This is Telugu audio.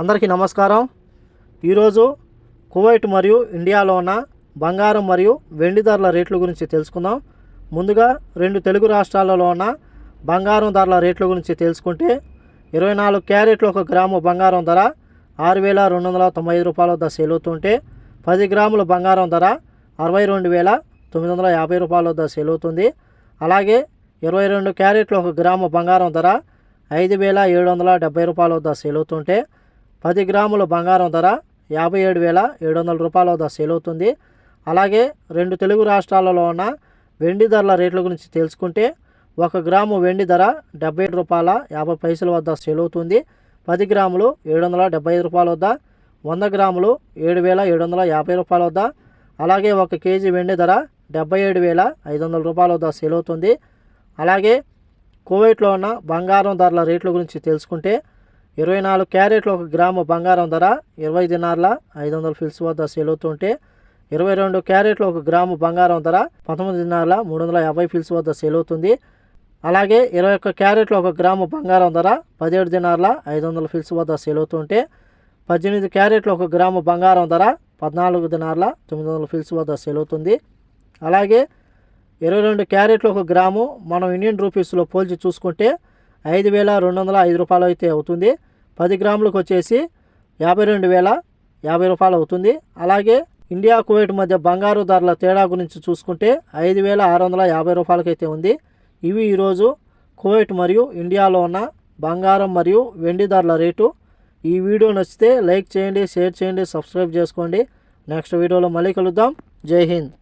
అందరికీ నమస్కారం। ఈరోజు కువైట్ మరియు ఇండియాలో ఉన్న బంగారం మరియు వెండి ధరల రేట్ల గురించి తెలుసుకుందాం। ముందుగా రెండు తెలుగు రాష్ట్రాలలో ఉన్న బంగారం ధరల రేట్ల గురించి తెలుసుకుంటే 24 క్యారెట్ల 1 గ్రాము బంగారం ధర 6295 రూపాయల వద్ద సేల్ అవుతుంటే 10 గ్రాముల బంగారం ధర 62950 రూపాయల వద్ద సేల్ అవుతుంది। అలాగే 22 క్యారెట్ల 1 గ్రాము బంగారం ధర 5770 రూపాయల వద్ద సేల్ అవుతుంటే 10 గ్రాముల బంగారం ధర 57700 రూపాయల వద్ద సేల్ అవుతుంది। అలాగే రెండు తెలుగు రాష్ట్రాలలో ఉన్న వెండి ధరల రేట్ల గురించి తెలుసుకుంటే 1 గ్రాము వెండి ధర 77 రూపాయల 50 పైసల వద్ద సేల్ అవుతుంది। 10 గ్రాములు 775 రూపాయల వద్ద, 100 గ్రాములు 7750 రూపాయల వద్ద, అలాగే 1 కేజీ వెండి ధర 77500 రూపాయల వద్ద సేల్ అవుతుంది। అలాగే కువైట్లో ఉన్న బంగారం ధరల రేట్ల గురించి తెలుసుకుంటే 24 క్యారెట్ల 1 గ్రాము బంగారం ధర 20 దినార్ల 500 ఫిల్స్ వద్ద సేల్ అవుతుంటే 22 క్యారెట్ల 1 గ్రాము బంగారం ధర 19 దినార్ల 350 ఫిల్స్ వద్ద సేల్ అవుతుంది। అలాగే 21 క్యారెట్ల 1 గ్రాము బంగారం ధర 17 దినార్ల 500 ఫిల్స్ వద్ద సేల్ అవుతుంటే 18 క్యారెట్ల 1 గ్రాము బంగారం ధర 14 దినార్ల 900 ఫిల్స్ వద్ద సేల్ అవుతుంది। అలాగే 22 క్యారెట్ల 1 గ్రాము మనం ఇండియన్ రూపీస్లో పోల్చి చూసుకుంటే 5205 రూపాయలు అయితే అవుతుంది। 10 గ్రాములకు వచ్చేసి 52050 రూపాయలు అవుతుంది। అలాగే ఇండియా కువైట్ మధ్య బంగారు ధరల తేడా గురించి చూసుకుంటే 5650 రూపాయలకైతే ఉంది। ఇవి ఈరోజు కువైట్ మరియు ఇండియాలో ఉన్న బంగారం మరియు వెండి ధరల రేటు। ఈ వీడియో నచ్చితే లైక్ చేయండి, షేర్ చేయండి, సబ్స్క్రైబ్ చేసుకోండి। నెక్స్ట్ వీడియోలో మళ్ళీ కలుద్దాం। జై హింద్।